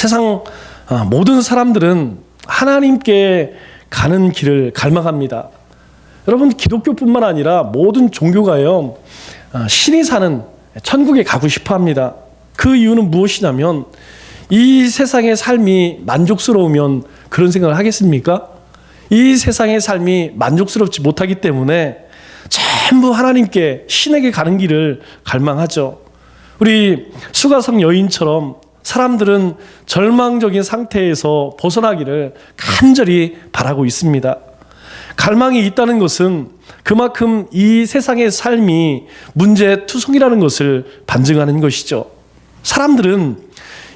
세상 모든 사람들은 하나님께 가는 길을 갈망합니다. 여러분, 기독교뿐만 아니라 모든 종교가요, 신이 사는 천국에 가고 싶어 합니다. 그 이유는 무엇이냐면 이 세상의 삶이 만족스러우면 그런 생각을 하겠습니까? 이 세상의 삶이 만족스럽지 못하기 때문에 전부 하나님께, 신에게 가는 길을 갈망하죠. 우리 수가성 여인처럼 사람들은 절망적인 상태에서 벗어나기를 간절히 바라고 있습니다. 갈망이 있다는 것은 그만큼 이 세상의 삶이 문제투성이라는 것을 반증하는 것이죠. 사람들은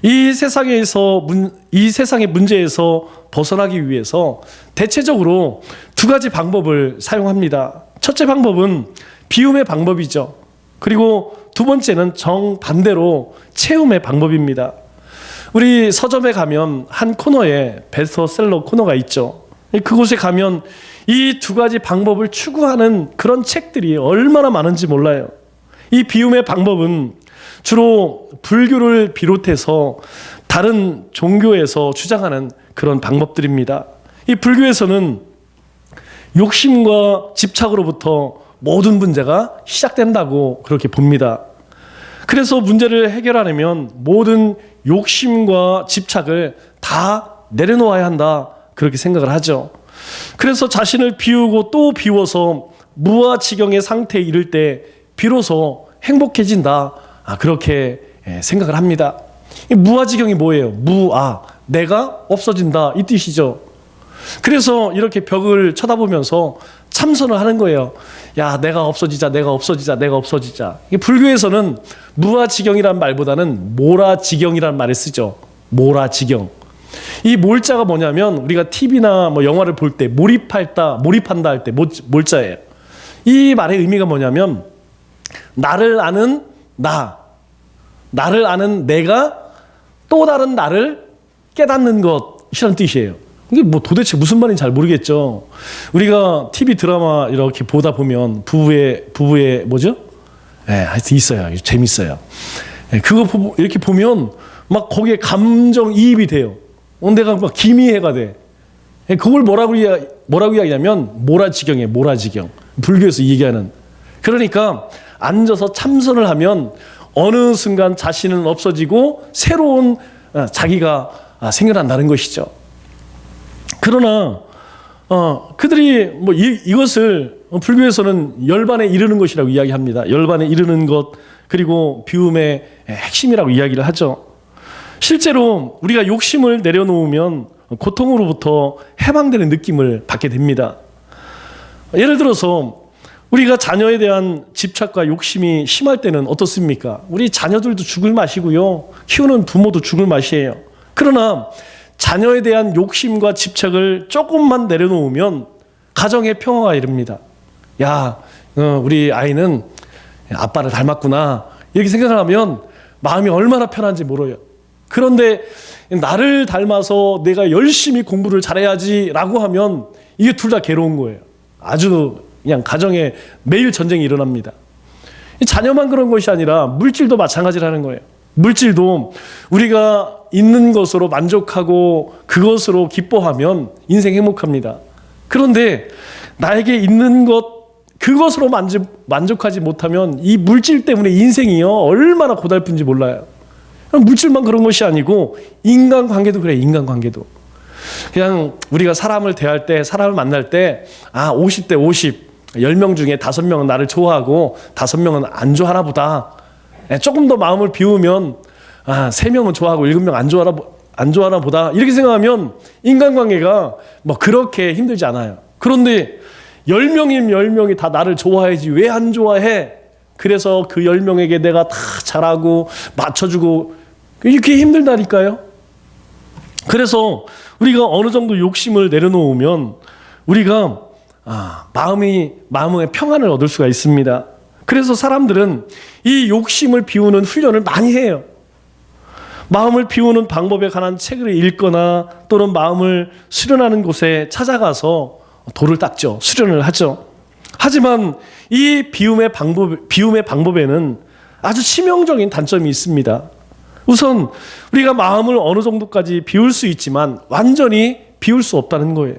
이 세상의 문제에서 벗어나기 위해서 대체적으로 두 가지 방법을 사용합니다. 첫째 방법은 비움의 방법이죠. 그리고 두 번째는 정반대로 채움의 방법입니다. 우리 서점에 가면 한 코너에 베스트셀러 코너가 있죠. 그곳에 가면 이 두 가지 방법을 추구하는 그런 책들이 얼마나 많은지 몰라요. 이 비움의 방법은 주로 불교를 비롯해서 다른 종교에서 주장하는 그런 방법들입니다. 이 불교에서는 욕심과 집착으로부터 모든 문제가 시작된다고 그렇게 봅니다. 그래서 문제를 해결하려면 모든 욕심과 집착을 다 내려놓아야 한다, 그렇게 생각을 하죠. 그래서 자신을 비우고 또 비워서 무아지경의 상태에 이를 때 비로소 행복해진다, 그렇게 생각을 합니다. 무아지경이 뭐예요? 무아, 내가 없어진다, 이 뜻이죠. 그래서 이렇게 벽을 쳐다보면서 참선을 하는 거예요. 야, 내가 없어지자, 내가 없어지자, 내가 없어지자. 불교에서는 무아지경이란 말보다는 모라지경이란 말을 쓰죠. 모라지경. 이 몰자가 뭐냐면 우리가 TV나 뭐 영화를 볼 때 몰입한다 할 때 몰자예요. 이 말의 의미가 뭐냐면 나를 아는 나를 아는 내가 또 다른 나를 깨닫는 것이라는 뜻이에요. 이게 뭐 도대체 무슨 말인지 잘 모르겠죠. 우리가 TV 드라마 이렇게 보다 보면 부부의 뭐죠? 하여튼 있어요. 재밌어요. 그거 이렇게 보면 막 거기에 감정이입이 돼요. 내가 막 기미해가 돼. 그걸 뭐라고 이야기하냐면 모라지경이에요. 모라지경. 불교에서 얘기하는. 그러니까 앉아서 참선을 하면 어느 순간 자신은 없어지고 새로운 자기가 생겨난다는 것이죠. 그러나 그들이 뭐 이것을 불교에서는 열반에 이르는 것이라고 이야기합니다. 열반에 이르는 것, 그리고 비움의 핵심이라고 이야기를 하죠. 실제로 우리가 욕심을 내려놓으면 고통으로부터 해방되는 느낌을 받게 됩니다. 예를 들어서 우리가 자녀에 대한 집착과 욕심이 심할 때는 어떻습니까? 우리 자녀들도 죽을 맛이고요, 키우는 부모도 죽을 맛이에요. 그러나 자녀에 대한 욕심과 집착을 조금만 내려놓으면 가정의 평화가 이릅니다. 야, 우리 아이는 아빠를 닮았구나, 이렇게 생각을 하면 마음이 얼마나 편한지 몰라요. 그런데 나를 닮아서 내가 열심히 공부를 잘해야지라고 하면 이게 둘 다 괴로운 거예요. 아주 그냥 가정에 매일 전쟁이 일어납니다. 자녀만 그런 것이 아니라 물질도 마찬가지라는 거예요. 물질도 우리가 있는 것으로 만족하고 그것으로 기뻐하면 인생 행복합니다. 그런데 나에게 있는 그것으로 만족하지 못하면 이 물질 때문에 인생이요 얼마나 고달픈지 몰라요. 물질만 그런 것이 아니고 인간관계도 그래. 인간관계도 그냥 우리가 사람을 대할 때, 사람을 만날 때 50대 50, 10명 중에 5명은 나를 좋아하고 5명은 안 좋아하나 보다. 조금 더 마음을 비우면 3명은 좋아하고 7명 안 좋아하나 보다, 이렇게 생각하면 인간관계가 뭐 그렇게 힘들지 않아요. 그런데 10명이 다 나를 좋아해야지 왜 안 좋아해? 그래서 그 10명에게 내가 다 잘하고 맞춰주고, 이렇게 힘들다니까요. 그래서 우리가 어느 정도 욕심을 내려놓으면 우리가 마음의 평안을 얻을 수가 있습니다. 그래서 사람들은 이 욕심을 비우는 훈련을 많이 해요. 마음을 비우는 방법에 관한 책을 읽거나 또는 마음을 수련하는 곳에 찾아가서 돌을 닦죠. 수련을 하죠. 하지만 이 비움의 방법에는 아주 치명적인 단점이 있습니다. 우선 우리가 마음을 어느 정도까지 비울 수 있지만 완전히 비울 수 없다는 거예요.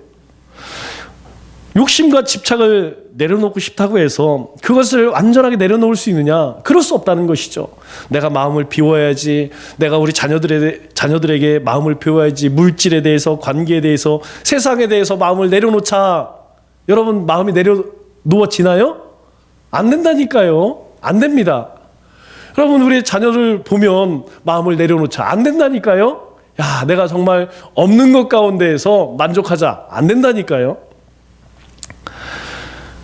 욕심과 집착을 내려놓고 싶다고 해서 그것을 완전하게 내려놓을 수 있느냐? 그럴 수 없다는 것이죠. 내가 마음을 비워야지. 내가 우리 자녀들에게 마음을 비워야지. 물질에 대해서, 관계에 대해서, 세상에 대해서 마음을 내려놓자. 여러분 마음이 내려놓아지나요? 안 된다니까요. 안 됩니다. 여러분 우리 자녀를 보면 마음을 내려놓자. 안 된다니까요. 야, 내가 정말 없는 것 가운데에서 만족하자. 안 된다니까요.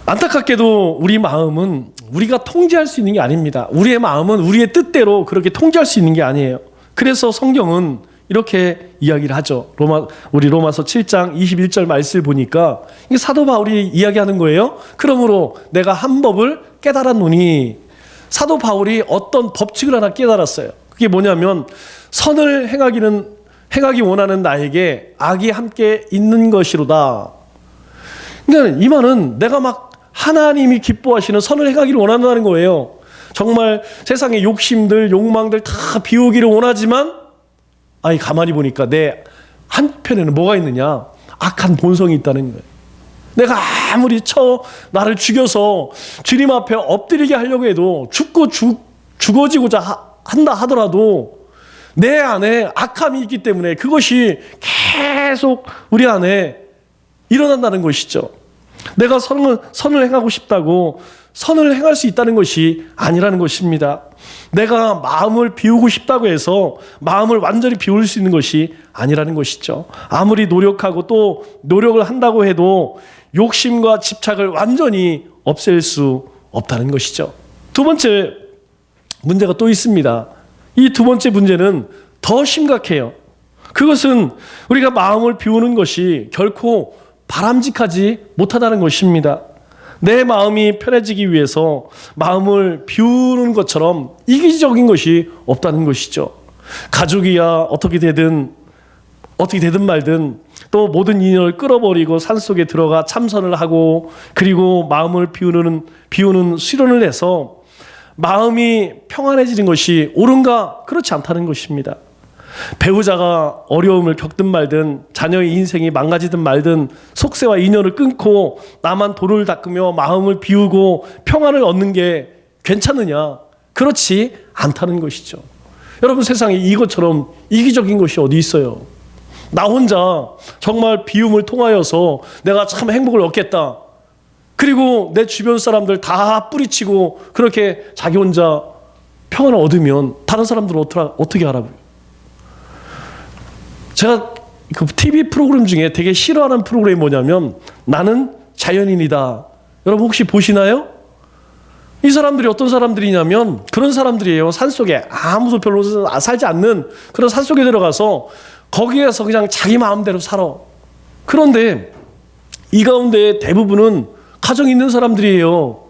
안타깝게도 우리 마음은 우리가 통제할 수 있는 게 아닙니다. 우리의 마음은 우리의 뜻대로 그렇게 통제할 수 있는 게 아니에요. 그래서 성경은 이렇게 이야기를 하죠. 우리 로마서 7장 21절 말씀을 보니까 이게 사도 바울이 이야기하는 거예요. 그러므로 내가 한 법을 깨달았노니, 사도 바울이 어떤 법칙을 하나 깨달았어요. 그게 뭐냐면 선을 행하기 원하는 나에게 악이 함께 있는 것이로다. 그러니까 이 말은 내가 막 하나님이 기뻐하시는 선을 행하기를 원한다는 거예요. 정말 세상의 욕심들, 욕망들 다 비우기를 원하지만 가만히 보니까 내 한편에는 뭐가 있느냐? 악한 본성이 있다는 거예요. 내가 아무리 나를 죽여서 주님 앞에 엎드리게 하려고 해도 죽어지고자 한다 하더라도 내 안에 악함이 있기 때문에 그것이 계속 우리 안에 일어난다는 것이죠. 내가 선을 행하고 싶다고 선을 행할 수 있다는 것이 아니라는 것입니다. 내가 마음을 비우고 싶다고 해서 마음을 완전히 비울 수 있는 것이 아니라는 것이죠. 아무리 노력하고 또 노력을 한다고 해도 욕심과 집착을 완전히 없앨 수 없다는 것이죠. 두 번째 문제가 또 있습니다. 이 두 번째 문제는 더 심각해요. 그것은 우리가 마음을 비우는 것이 결코 바람직하지 못하다는 것입니다. 내 마음이 편해지기 위해서 마음을 비우는 것처럼 이기적인 것이 없다는 것이죠. 가족이야 어떻게 되든 말든 또 모든 인연을 끌어버리고 산속에 들어가 참선을 하고 그리고 마음을 비우는 수련을 해서 마음이 평안해지는 것이 옳은가? 그렇지 않다는 것입니다. 배우자가 어려움을 겪든 말든 자녀의 인생이 망가지든 말든 속세와 인연을 끊고 나만 도를 닦으며 마음을 비우고 평안을 얻는 게 괜찮느냐? 그렇지 않다는 것이죠. 여러분 세상에 이것처럼 이기적인 것이 어디 있어요? 나 혼자 정말 비움을 통하여서 내가 참 행복을 얻겠다. 그리고 내 주변 사람들 다 뿌리치고 그렇게 자기 혼자 평안을 얻으면 다른 사람들은 어떻게 알아봐요? 제가 그 TV 프로그램 중에 되게 싫어하는 프로그램이 뭐냐면 나는 자연인이다. 여러분 혹시 보시나요? 이 사람들이 어떤 사람들이냐면 그런 사람들이에요. 산속에 아무도 별로 살지 않는 그런 산속에 들어가서 거기에서 그냥 자기 마음대로 살아. 그런데 이 가운데 대부분은 가정 있는 사람들이에요.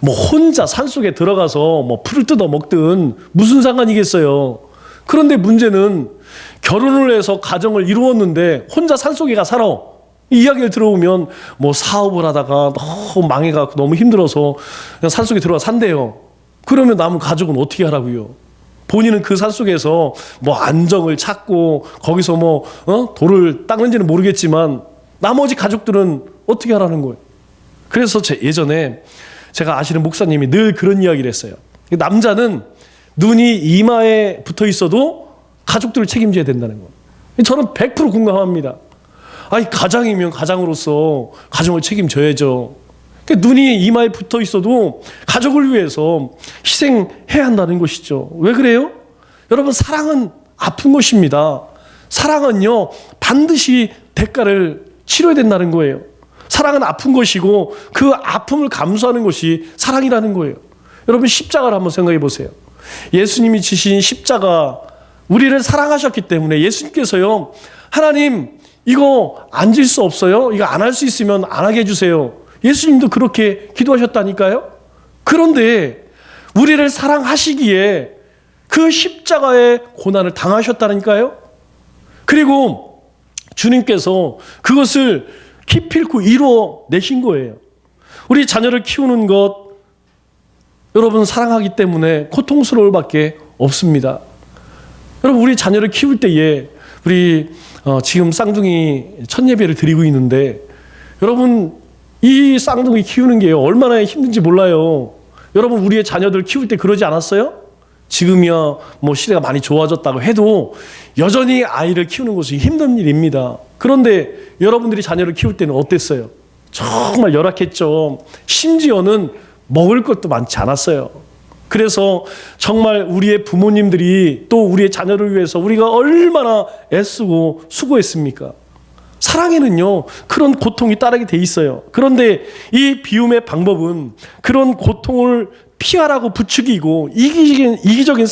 뭐 혼자 산속에 들어가서 뭐 풀을 뜯어 먹든 무슨 상관이겠어요. 그런데 문제는 결혼을 해서 가정을 이루었는데 혼자 산속에 가 살아. 이 이야기를 들어보면 뭐 사업을 하다가 너무 망해갖고 너무 힘들어서 그냥 산속에 들어가 산대요. 그러면 남은 가족은 어떻게 하라고요? 본인은 그 산속에서 뭐 안정을 찾고 거기서 뭐 돌을 닦는지는 모르겠지만 나머지 가족들은 어떻게 하라는 거예요? 그래서 예전에 제가 아시는 목사님이 늘 그런 이야기를 했어요. 남자는 눈이 이마에 붙어 있어도 가족들을 책임져야 된다는 거예요. 저는 100% 공감합니다. 가장이면 가장으로서 가정을 책임져야죠. 그러니까 눈이 이마에 붙어 있어도 가족을 위해서 희생해야 한다는 것이죠. 왜 그래요? 여러분 사랑은 아픈 것입니다. 사랑은요 반드시 대가를 치러야 된다는 거예요. 사랑은 아픈 것이고 그 아픔을 감수하는 것이 사랑이라는 거예요. 여러분 십자가를 한번 생각해 보세요. 예수님이 지신 십자가 우리를 사랑하셨기 때문에 예수님께서요 하나님 이거 안 질 수 없어요? 이거 안 할 수 있으면 안 하게 해주세요. 예수님도 그렇게 기도하셨다니까요. 그런데 우리를 사랑하시기에 그 십자가의 고난을 당하셨다니까요. 그리고 주님께서 그것을 기필코 이루어내신 거예요. 우리 자녀를 키우는 것 여러분 사랑하기 때문에 고통스러울 밖에 없습니다. 여러분, 우리 자녀를 키울 때에 우리 지금 쌍둥이 첫 예배를 드리고 있는데, 여러분, 이 쌍둥이 키우는 게 얼마나 힘든지 몰라요. 여러분, 우리의 자녀들 키울 때 그러지 않았어요? 지금이야 뭐 시대가 많이 좋아졌다고 해도 여전히 아이를 키우는 것이 힘든 일입니다. 그런데 여러분들이 자녀를 키울 때는 어땠어요? 정말 열악했죠. 심지어는 먹을 것도 많지 않았어요. 그래서 정말 우리의 부모님들이 또 우리의 자녀를 위해서 우리가 얼마나 애쓰고 수고했습니까? 사랑에는요, 그런 고통이 따르게 돼 있어요. 그런데 이 비움의 방법은 그런 고통을 피하라고 부추기고 이기적인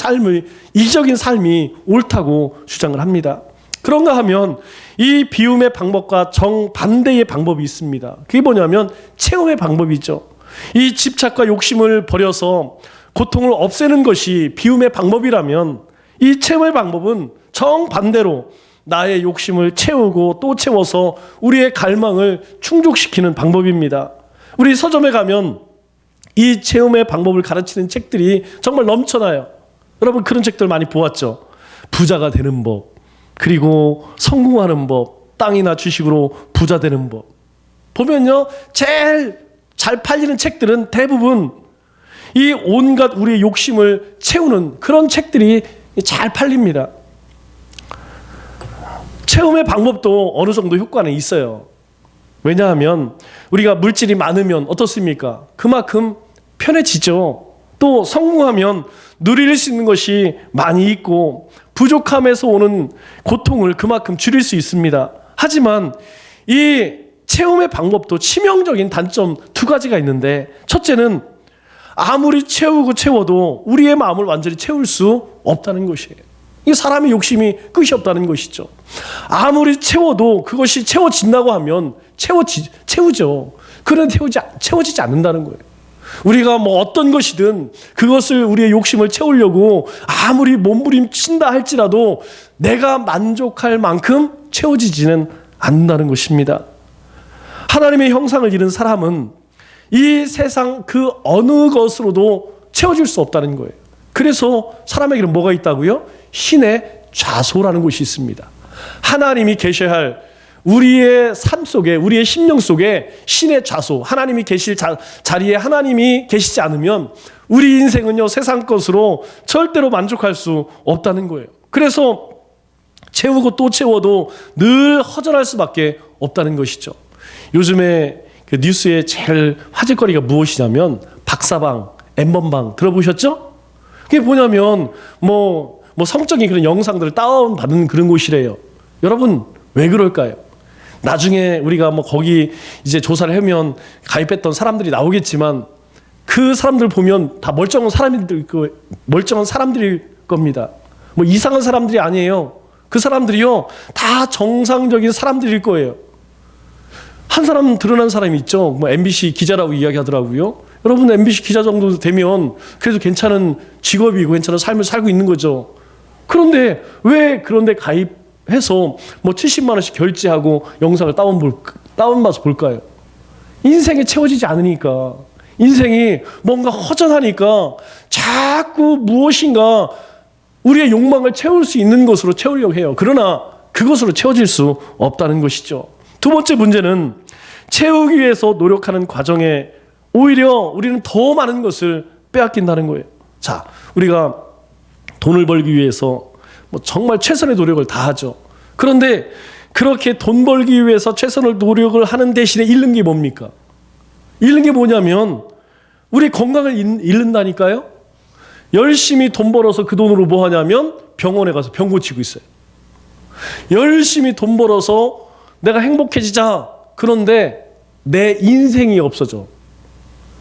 삶이 옳다고 주장을 합니다. 그런가 하면 이 비움의 방법과 정반대의 방법이 있습니다. 그게 뭐냐면 체험의 방법이죠. 이 집착과 욕심을 버려서 고통을 없애는 것이 비움의 방법이라면, 이 체험의 방법은 정반대로 나의 욕심을 채우고 또 채워서 우리의 갈망을 충족시키는 방법입니다. 우리 서점에 가면 이 체험의 방법을 가르치는 책들이 정말 넘쳐나요. 여러분, 그런 책들 많이 보았죠? 부자가 되는 법, 그리고 성공하는 법, 땅이나 주식으로 부자 되는 법. 보면요, 제일 잘 팔리는 책들은 대부분 이 온갖 우리의 욕심을 채우는 그런 책들이 잘 팔립니다. 체험의 방법도 어느 정도 효과는 있어요. 왜냐하면 우리가 물질이 많으면 어떻습니까? 그만큼 편해지죠. 또 성공하면 누릴 수 있는 것이 많이 있고 부족함에서 오는 고통을 그만큼 줄일 수 있습니다. 하지만 이 체험의 방법도 치명적인 단점 두 가지가 있는데, 첫째는 아무리 채워도 우리의 마음을 완전히 채울 수 없다는 것이에요. 이 사람의 욕심이 끝이 없다는 것이죠. 아무리 채워도 그것이 채워진다고 하면 채우죠. 그런데 채워지지 않는다는 거예요. 우리가 뭐 어떤 것이든 그것을 우리의 욕심을 채우려고 아무리 몸부림친다 할지라도 내가 만족할 만큼 채워지지는 않는다는 것입니다. 하나님의 형상을 잃은 사람은 이 세상 그 어느 것으로도 채워질 수 없다는 거예요. 그래서 사람에게는 뭐가 있다고요? 신의 좌소라는 것이 있습니다. 하나님이 계셔야 할 우리의 삶 속에, 우리의 심령 속에 신의 좌소, 하나님이 계실 자리에 하나님이 계시지 않으면 우리 인생은요, 세상 것으로 절대로 만족할 수 없다는 거예요. 그래서 채우고 또 채워도 늘 허전할 수밖에 없다는 것이죠. 요즘에 그 뉴스에 제일 화제거리가 무엇이냐면 박사방, N번방 들어보셨죠? 그게 뭐냐면 뭐 성적인 그런 영상들을 다운받는 그런 곳이래요. 여러분, 왜 그럴까요? 나중에 우리가 뭐 거기 이제 조사를 하면 가입했던 사람들이 나오겠지만 그 사람들 보면 다 멀쩡한 사람들일 겁니다. 뭐 이상한 사람들이 아니에요. 그 사람들이요, 다 정상적인 사람들일 거예요. 한 사람 드러난 사람이 있죠. 뭐 MBC 기자라고 이야기하더라고요. 여러분, MBC 기자 정도 되면 그래도 괜찮은 직업이고 괜찮은 삶을 살고 있는 거죠. 그런데 왜 그런데 가입해서 뭐 70만 원씩 결제하고 영상을 다운받아서 볼까요? 인생이 채워지지 않으니까, 인생이 뭔가 허전하니까 자꾸 무엇인가 우리의 욕망을 채울 수 있는 것으로 채우려고 해요. 그러나 그것으로 채워질 수 없다는 것이죠. 두 번째 문제는 채우기 위해서 노력하는 과정에 오히려 우리는 더 많은 것을 빼앗긴다는 거예요. 자, 우리가 돈을 벌기 위해서 뭐 정말 최선의 노력을 다하죠. 그런데 그렇게 돈 벌기 위해서 최선의 노력을 하는 대신에 잃는 게 뭡니까? 잃는 게 뭐냐면 우리 건강을 잃는다니까요. 열심히 돈 벌어서 그 돈으로 뭐 하냐면 병원에 가서 병 고치고 있어요. 열심히 돈 벌어서 내가 행복해지자. 그런데 내 인생이 없어져.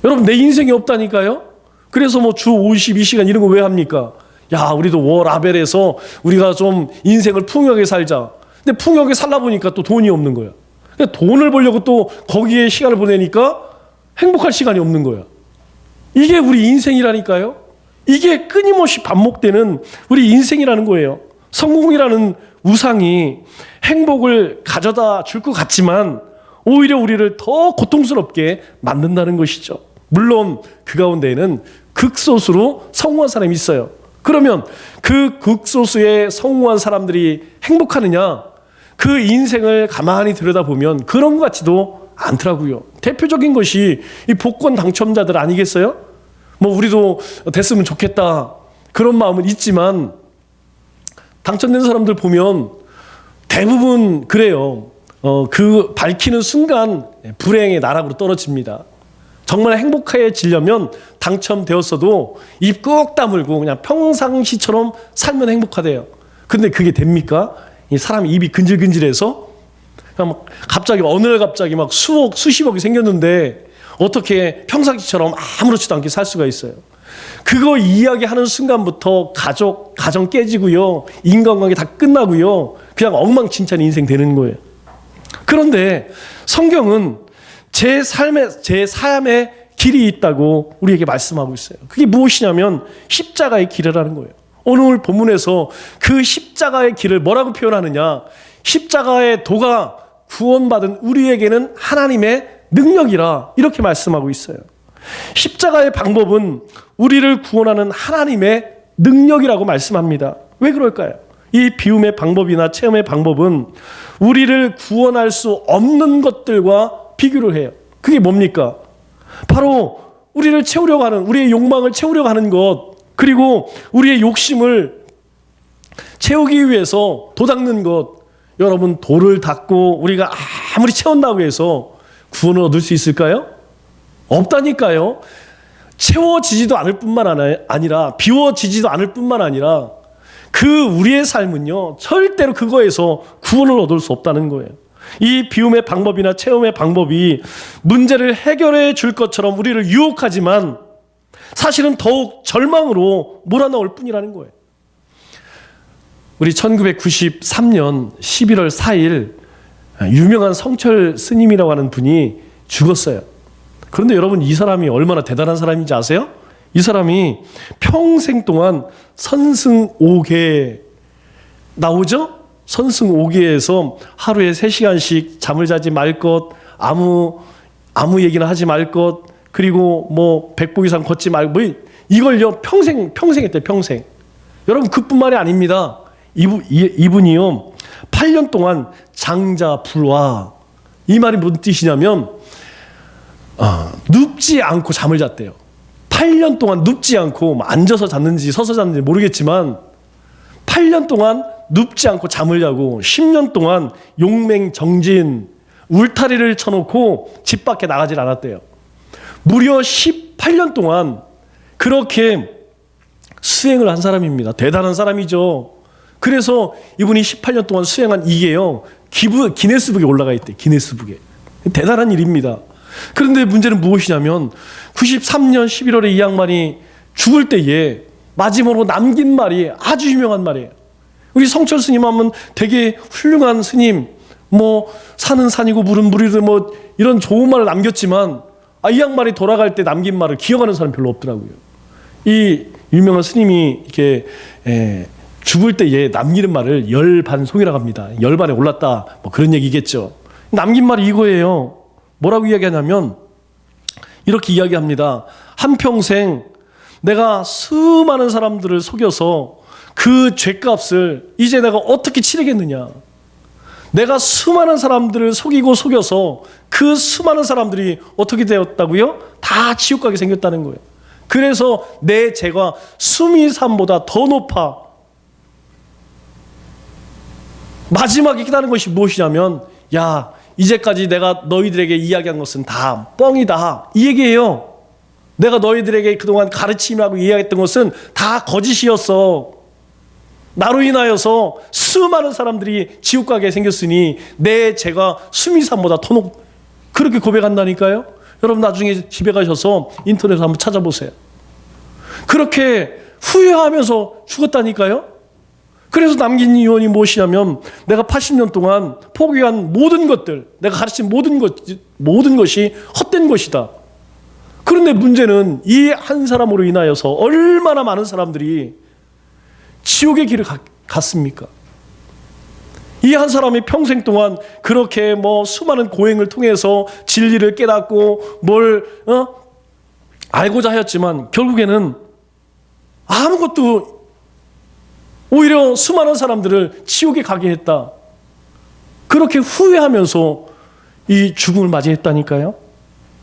여러분, 내 인생이 없다니까요. 그래서 뭐 주 52시간 이런 거 왜 합니까? 야, 우리도 워라벨에서 우리가 좀 인생을 풍요하게 살자. 근데 풍요하게 살다 보니까 또 돈이 없는 거야. 돈을 벌려고 또 거기에 시간을 보내니까 행복할 시간이 없는 거야. 이게 우리 인생이라니까요. 이게 끊임없이 반복되는 우리 인생이라는 거예요. 성공이라는 우상이 행복을 가져다 줄 것 같지만 오히려 우리를 더 고통스럽게 만든다는 것이죠. 물론 그 가운데에는 극소수로 성공한 사람이 있어요. 그러면 그 극소수의 성공한 사람들이 행복하느냐? 그 인생을 가만히 들여다보면 그런 것 같지도 않더라고요. 대표적인 것이 이 복권 당첨자들 아니겠어요? 뭐 우리도 됐으면 좋겠다 그런 마음은 있지만 당첨된 사람들 보면 대부분 그래요. 그 밝히는 순간 불행의 나락으로 떨어집니다. 정말 행복해지려면 당첨되었어도 입 꾹 다물고 그냥 평상시처럼 살면 행복하대요. 근데 그게 됩니까? 이 사람이 입이 근질근질해서 그냥 막 갑자기 어느 날 갑자기 막 수억 수십억이 생겼는데 어떻게 평상시처럼 아무렇지도 않게 살 수가 있어요. 그거 이야기하는 순간부터 가정 깨지고요. 인간관계 다 끝나고요. 그냥 엉망진창 인생 되는 거예요. 그런데 성경은 제 삶의 길이 있다고 우리에게 말씀하고 있어요. 그게 무엇이냐면 십자가의 길이라는 거예요. 오늘 본문에서 그 십자가의 길을 뭐라고 표현하느냐? 십자가의 도가 구원받은 우리에게는 하나님의 능력이라 이렇게 말씀하고 있어요. 십자가의 방법은 우리를 구원하는 하나님의 능력이라고 말씀합니다. 왜 그럴까요? 이 비움의 방법이나 체험의 방법은 우리를 구원할 수 없는 것들과 비교를 해요. 그게 뭡니까? 바로 우리를 채우려고 하는, 우리의 욕망을 채우려고 하는 것, 그리고 우리의 욕심을 채우기 위해서 도닦는 것. 여러분, 돌을 닦고 우리가 아무리 채운다고 해서 구원을 얻을 수 있을까요? 없다니까요. 채워지지도 않을 뿐만 아니라 비워지지도 않을 뿐만 아니라 그 우리의 삶은요 절대로 그거에서 구원을 얻을 수 없다는 거예요. 이 비움의 방법이나 체험의 방법이 문제를 해결해 줄 것처럼 우리를 유혹하지만 사실은 더욱 절망으로 몰아넣을 뿐이라는 거예요. 우리 1993년 11월 4일 유명한 성철 스님이라고 하는 분이 죽었어요. 그런데 여러분, 이 사람이 얼마나 대단한 사람인지 아세요? 이 사람이 평생 동안 선승 5계 나오죠? 선승 5계에서 하루에 3시간씩 잠을 자지 말 것, 아무 얘기나 하지 말 것, 그리고 뭐 100보 이상 걷지 말고, 이걸요 평생 했대요. 평생. 여러분, 그뿐만이 아닙니다. 이분이요 8년 동안 장자불화, 이 말이 무슨 뜻이냐면 눕지 않고 잠을 잤대요. 8년 동안 눕지 않고 앉아서 잤는지 서서 잤는지 모르겠지만 8년 동안 눕지 않고 잠을 자고 10년 동안 용맹정진 울타리를 쳐놓고 집 밖에 나가질 않았대요. 무려 18년 동안 그렇게 수행을 한 사람입니다. 대단한 사람이죠. 그래서 이분이 18년 동안 수행한 이게요 기네스북에 올라가 있대. 기네스북에. 대단한 일입니다. 그런데 문제는 무엇이냐면 93년 11월에 이 양반이 죽을 때에 마지막으로 남긴 말이 아주 유명한 말이에요. 우리 성철 스님 하면 되게 훌륭한 스님, 뭐 산은 산이고 물은 물이고 뭐 이런 좋은 말을 남겼지만 이 양반이 돌아갈 때 남긴 말을 기억하는 사람 별로 없더라고요. 이 유명한 스님이 이렇게 죽을 때에 남기는 말을 열반송이라고 합니다. 열반에 올랐다 뭐 그런 얘기겠죠. 남긴 말이 이거예요. 뭐라고 이야기하냐면 이렇게 이야기합니다. 한평생 내가 수많은 사람들을 속여서 그 죄값을 이제 내가 어떻게 치르겠느냐. 내가 수많은 사람들을 속여서 그 수많은 사람들이 어떻게 되었다고요? 다 지옥 가게 생겼다는 거예요. 그래서 내 죄가 수미산보다 더 높아. 마지막에 깨달은 것이 무엇이냐면, 야, 이제까지 내가 너희들에게 이야기한 것은 다 뻥이다, 이 얘기예요. 내가 너희들에게 그동안 가르침하고 이야기했던 것은 다 거짓이었어. 나로 인하여서 수많은 사람들이 지옥 가게 생겼으니 내 죄가 수미산보다 더 높. 그렇게 고백한다니까요. 여러분, 나중에 집에 가셔서 인터넷에 한번 찾아보세요. 그렇게 후회하면서 죽었다니까요. 그래서 남긴 이유는 무엇이냐면, 내가 80년 동안 포기한 모든 것들, 내가 가르친 모든 것이 헛된 것이다. 그런데 문제는 이 한 사람으로 인하여서 얼마나 많은 사람들이 지옥의 길을 갔습니까? 이 한 사람이 평생 동안 그렇게 뭐 수많은 고행을 통해서 진리를 깨닫고 뭘 알고자 하였지만 결국에는 아무것도 오히려 수많은 사람들을 지옥에 가게 했다. 그렇게 후회하면서 이 죽음을 맞이했다니까요.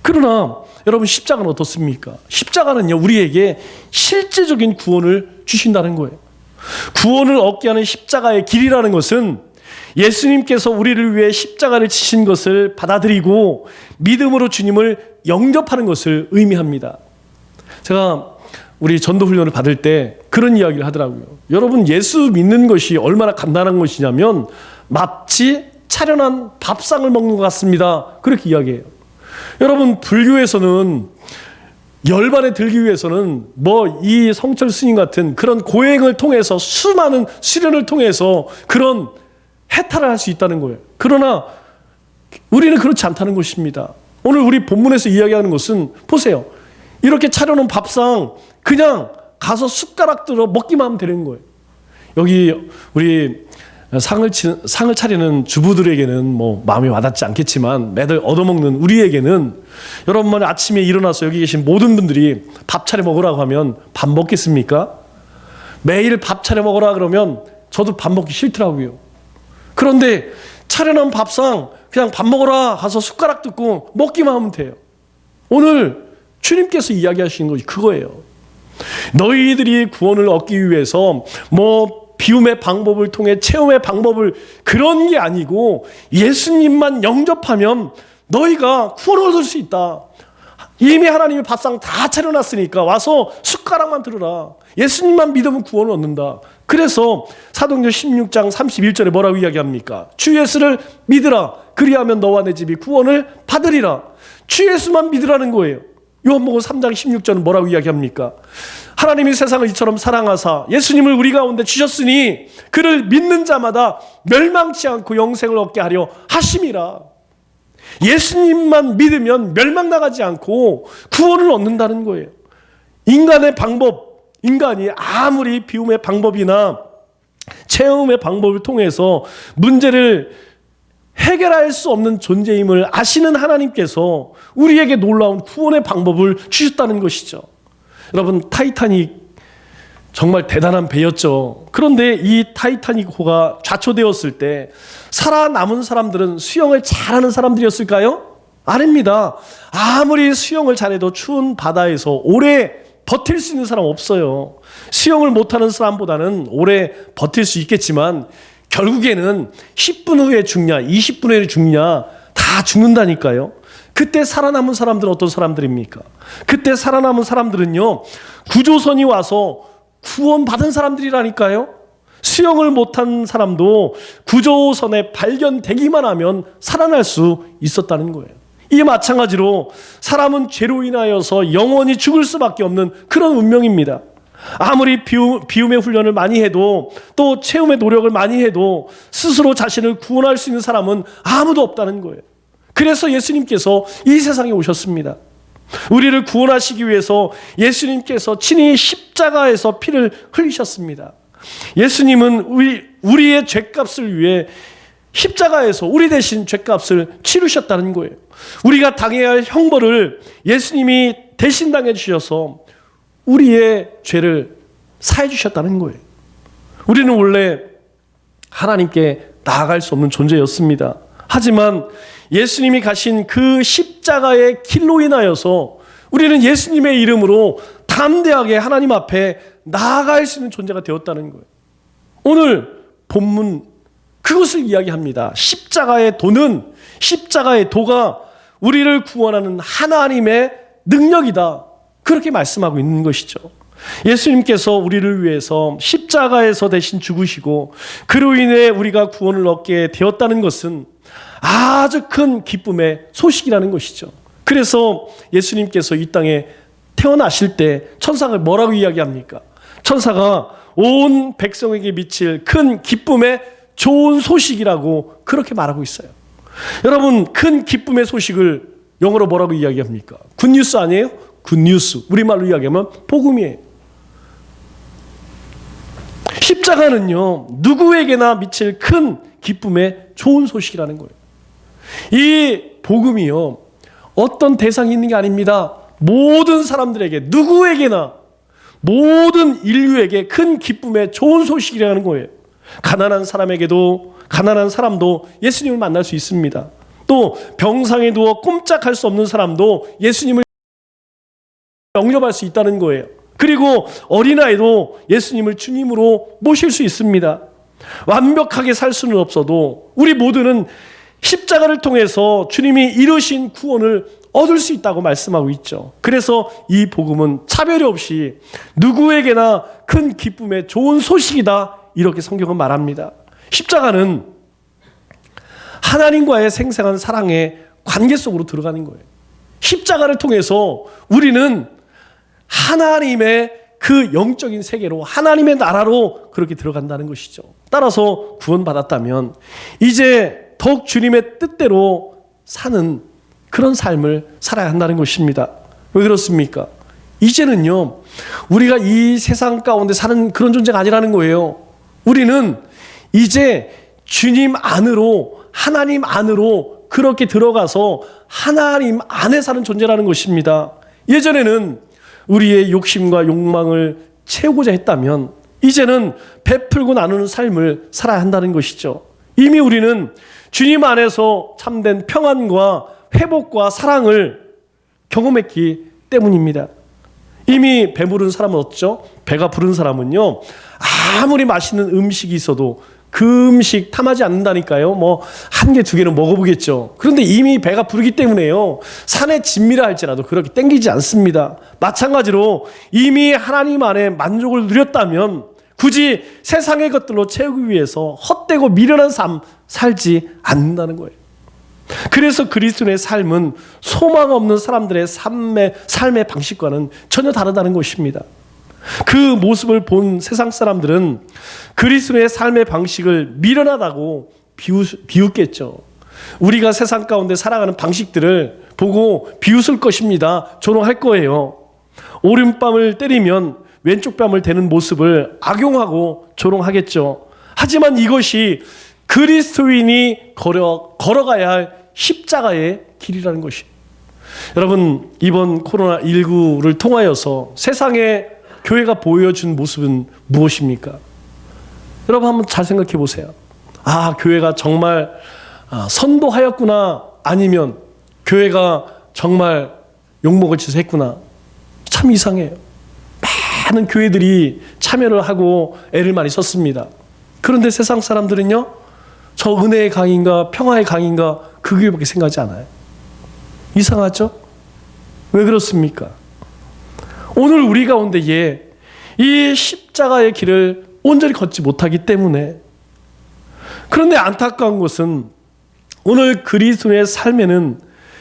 그러나 여러분, 십자가는 어떻습니까? 십자가는요, 우리에게 실제적인 구원을 주신다는 거예요. 구원을 얻게 하는 십자가의 길이라는 것은 예수님께서 우리를 위해 십자가를 지신 것을 받아들이고 믿음으로 주님을 영접하는 것을 의미합니다. 제가 우리 전도 훈련을 받을 때 그런 이야기를 하더라고요. 여러분, 예수 믿는 것이 얼마나 간단한 것이냐면 마치 차려난 밥상을 먹는 것 같습니다. 그렇게 이야기해요. 여러분, 불교에서는 열반에 들기 위해서는 뭐 이 성철 스님 같은 그런 고행을 통해서 수많은 수련을 통해서 그런 해탈을 할 수 있다는 거예요. 그러나 우리는 그렇지 않다는 것입니다. 오늘 우리 본문에서 이야기하는 것은 보세요. 이렇게 차려놓은 밥상 그냥 가서 숟가락 들어 먹기만 하면 되는 거예요. 여기 우리 상을 차리는 주부들에게는 뭐 마음이 와닿지 않겠지만 매달 얻어먹는 우리에게는, 여러분 아침에 일어나서 여기 계신 모든 분들이 밥 차려 먹으라고 하면 밥 먹겠습니까? 매일 밥 차려 먹으라 그러면 저도 밥 먹기 싫더라고요. 그런데 차려놓은 밥상 그냥 밥 먹으라 가서 숟가락 뜯고 먹기만 하면 돼요. 오늘 주님께서 이야기하시는 것이 그거예요. 너희들이 구원을 얻기 위해서 뭐 비움의 방법을 통해 체험의 방법을, 그런 게 아니고 예수님만 영접하면 너희가 구원을 얻을 수 있다. 이미 하나님이 밥상 다 차려놨으니까 와서 숟가락만 들어라. 예수님만 믿으면 구원을 얻는다. 그래서 사도행전 16장 31절에 뭐라고 이야기합니까? 주 예수를 믿으라. 그리하면 너와 내 집이 구원을 받으리라. 주 예수만 믿으라는 거예요. 요한복음 3장 16절은 뭐라고 이야기합니까? 하나님이 세상을 이처럼 사랑하사 예수님을 우리 가운데 주셨으니 그를 믿는 자마다 멸망치 않고 영생을 얻게 하려 하심이라. 예수님만 믿으면 멸망당하지 않고 구원을 얻는다는 거예요. 인간의 방법, 인간이 아무리 비움의 방법이나 체험의 방법을 통해서 문제를 해결할 수 없는 존재임을 아시는 하나님께서 우리에게 놀라운 구원의 방법을 주셨다는 것이죠. 여러분, 타이타닉 정말 대단한 배였죠. 그런데 이 타이타닉호가 좌초되었을 때 살아남은 사람들은 수영을 잘하는 사람들이었을까요? 아닙니다. 아무리 수영을 잘해도 추운 바다에서 오래 버틸 수 있는 사람 없어요. 수영을 못하는 사람보다는 오래 버틸 수 있겠지만 결국에는 10분 후에 죽냐 20분 후에 죽냐 다 죽는다니까요. 그때 살아남은 사람들은 어떤 사람들입니까? 그때 살아남은 사람들은요, 구조선이 와서 구원받은 사람들이라니까요. 수영을 못한 사람도 구조선에 발견되기만 하면 살아날 수 있었다는 거예요. 이게 마찬가지로 사람은 죄로 인하여서 영원히 죽을 수밖에 없는 그런 운명입니다. 아무리 비움의 훈련을 많이 해도 또 체험의 노력을 많이 해도 스스로 자신을 구원할 수 있는 사람은 아무도 없다는 거예요. 그래서 예수님께서 이 세상에 오셨습니다. 우리를 구원하시기 위해서 예수님께서 친히 십자가에서 피를 흘리셨습니다. 예수님은 우리의 죄값을 위해 십자가에서 우리 대신 죄값을 치르셨다는 거예요. 우리가 당해야 할 형벌을 예수님이 대신 당해 주셔서 우리의 죄를 사해 주셨다는 거예요. 우리는 원래 하나님께 나아갈 수 없는 존재였습니다. 하지만 예수님이 가신 그 십자가의 길로 인하여서 우리는 예수님의 이름으로 담대하게 하나님 앞에 나아갈 수 있는 존재가 되었다는 거예요. 오늘 본문 그것을 이야기합니다. 십자가의 도는, 십자가의 도가 우리를 구원하는 하나님의 능력이다. 그렇게 말씀하고 있는 것이죠. 예수님께서 우리를 위해서 십자가에서 대신 죽으시고 그로 인해 우리가 구원을 얻게 되었다는 것은 아주 큰 기쁨의 소식이라는 것이죠. 그래서 예수님께서 이 땅에 태어나실 때 천사가 뭐라고 이야기합니까? 천사가 온 백성에게 미칠 큰 기쁨의 좋은 소식이라고 그렇게 말하고 있어요. 여러분, 큰 기쁨의 소식을 영어로 뭐라고 이야기합니까? 굿뉴스 아니에요? 굿뉴스. 우리말로 이야기하면 복음이에요. 십자가는요, 누구에게나 미칠 큰 기쁨의 좋은 소식이라는 거예요. 이 복음이요, 어떤 대상이 있는 게 아닙니다. 모든 사람들에게, 누구에게나 모든 인류에게 큰 기쁨의 좋은 소식이라는 거예요. 가난한 사람도 예수님을 만날 수 있습니다. 또 병상에 누워 꼼짝할 수 없는 사람도 예수님을 영접할 수 있다는 거예요. 그리고 어린아이도 예수님을 주님으로 모실 수 있습니다. 완벽하게 살 수는 없어도 우리 모두는 십자가를 통해서 주님이 이루신 구원을 얻을 수 있다고 말씀하고 있죠. 그래서 이 복음은 차별이 없이 누구에게나 큰 기쁨의 좋은 소식이다, 이렇게 성경은 말합니다. 십자가는 하나님과의 생생한 사랑의 관계 속으로 들어가는 거예요. 십자가를 통해서 우리는 하나님의 그 영적인 세계로, 하나님의 나라로 그렇게 들어간다는 것이죠. 따라서 구원받았다면 이제 더욱 주님의 뜻대로 사는 그런 삶을 살아야 한다는 것입니다. 왜 그렇습니까? 이제는요, 우리가 이 세상 가운데 사는 그런 존재가 아니라는 거예요. 우리는 이제 주님 안으로, 하나님 안으로 그렇게 들어가서 하나님 안에 사는 존재라는 것입니다. 예전에는 우리의 욕심과 욕망을 채우고자 했다면 이제는 베풀고 나누는 삶을 살아야 한다는 것이죠. 이미 우리는 주님 안에서 참된 평안과 회복과 사랑을 경험했기 때문입니다. 이미 배부른 사람은 어쩌죠? 배가 부른 사람은요, 아무리 맛있는 음식이 있어도 그 음식 탐하지 않는다니까요. 뭐 한 개, 두 개는 먹어보겠죠. 그런데 이미 배가 부르기 때문에요, 산의 진미라 할지라도 그렇게 땡기지 않습니다. 마찬가지로 이미 하나님 안에 만족을 누렸다면 굳이 세상의 것들로 채우기 위해서 헛되고 미련한 삶 살지 않는다는 거예요. 그래서 그리스도의 삶은 소망 없는 사람들의 삶의 방식과는 전혀 다르다는 것입니다. 그 모습을 본 세상 사람들은 그리스도의 삶의 방식을 미련하다고 비웃겠죠. 우리가 세상 가운데 살아가는 방식들을 보고 비웃을 것입니다. 조롱할 거예요. 오른뺨을 때리면 왼쪽 뺨을 대는 모습을 악용하고 조롱하겠죠. 하지만 이것이 그리스도인이 걸어가야 할 십자가의 길이라는 것이. 여러분, 이번 코로나19를 통하여서 세상에 교회가 보여준 모습은 무엇입니까? 여러분 한번 잘 생각해 보세요. 아, 교회가 정말 선도하였구나, 아니면 교회가 정말 욕먹을 짓을 했구나. 참 이상해요. 많은 교회들이 참여를 하고 애를 많이 썼습니다. 그런데 세상 사람들은요, 저 은혜의 강인가 평화의 강인가 그 교회밖에 생각하지 않아요. 이상하죠? 왜 그렇습니까? 오늘 우리 가운데에 이 십자가의 길을 온전히 걷지 못하기 때문에. 그런데 안타까운 것은 오늘 그리스도의 삶에는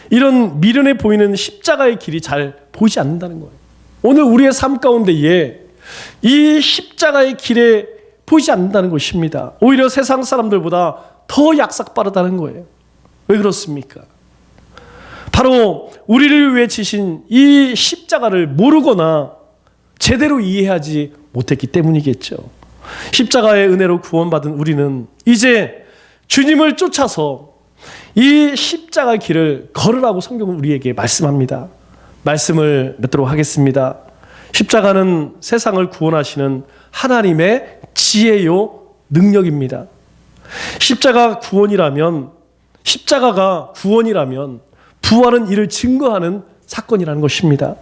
이런 미련해 보이는 십자가의 길이 잘 보이지 않는다는 거예요. 오늘 우리의 삶 가운데에 이 십자가의 길에 보이지 않는다는 것입니다. 오히려 세상 사람들보다 더 약삭 빠르다는 거예요. 왜 그렇습니까? 바로 우리를 위해 지신 이 십자가를 모르거나 제대로 이해하지 못했기 때문이겠죠. 십자가의 은혜로 구원받은 우리는 이제 주님을 쫓아서 이 십자가 길을 걸으라고 성경은 우리에게 말씀합니다. 말씀을 맺도록 하겠습니다. 십자가는 세상을 구원하시는 하나님의 지혜요 능력입니다. 십자가가 구원이라면 부활은 이를 증거하는 사건이라는 것입니다.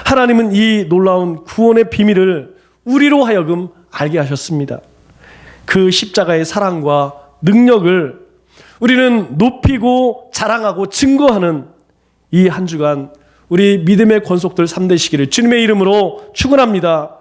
하나님은 이 놀라운 구원의 비밀을 우리로 하여금 알게 하셨습니다. 그 십자가의 사랑과 능력을 우리는 높이고 자랑하고 증거하는 이 한 주간 우리 믿음의 권속들 3대 시기를 주님의 이름으로 축원합니다.